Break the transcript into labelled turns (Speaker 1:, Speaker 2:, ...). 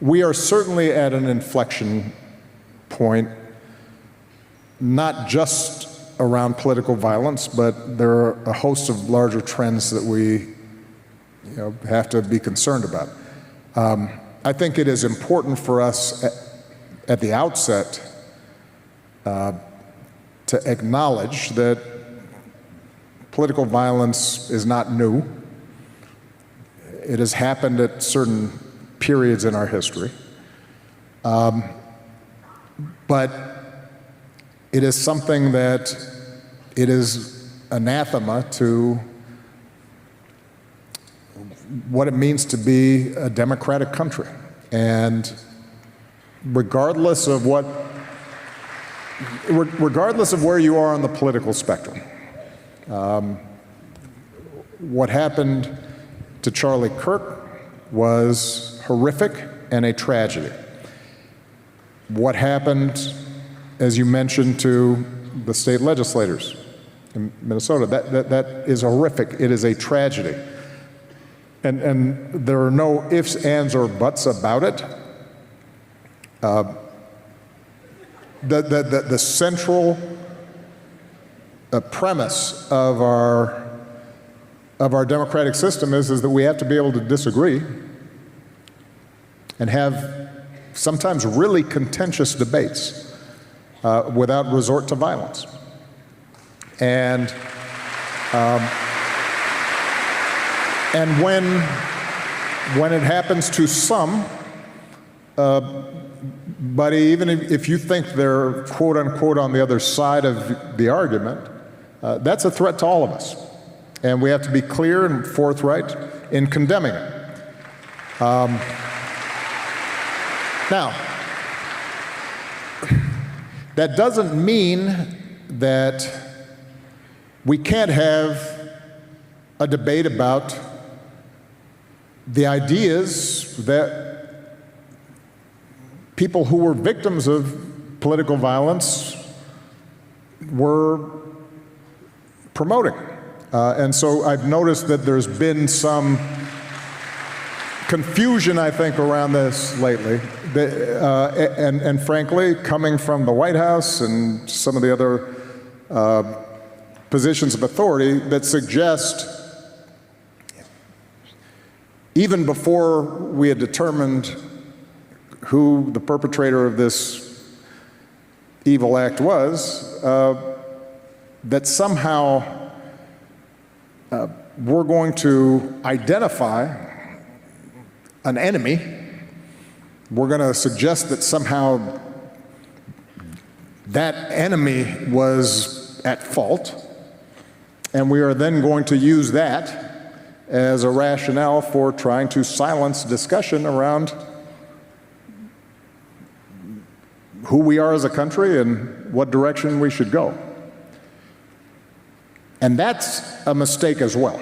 Speaker 1: We are certainly at an inflection point, not just around political violence, but there are a host of larger trends that we have to be concerned about. I think it is important for us at the outset to acknowledge that political violence is not new. It has happened at certain periods in our history. But it is something that it is anathema to what it means to be a democratic country. And regardless of where you are on the political spectrum, what happened to Charlie Kirk was horrific and a tragedy. What happened, as you mentioned, to the state legislators in Minnesota, that is horrific. It is a tragedy. And there are no ifs, ands, or buts about it. The central premise of our democratic system is that we have to be able to disagree and have sometimes really contentious debates without resort to violence. And when it happens to some, but even if you think they're quote unquote on the other side of the argument, that's a threat to all of us. And we have to be clear and forthright in condemning it. Now, that doesn't mean that we can't have a debate about the ideas that people who were victims of political violence were promoting. And so I've noticed that there's been some confusion, I think, around this lately. And frankly, coming from the White House and some of the other positions of authority that suggest, even before we had determined who the perpetrator of this evil act was, that somehow we're going to identify an enemy. We're going to suggest that somehow that enemy was at fault, and we are then going to use that as a rationale for trying to silence discussion around who we are as a country and what direction we should go. And that's a mistake as well.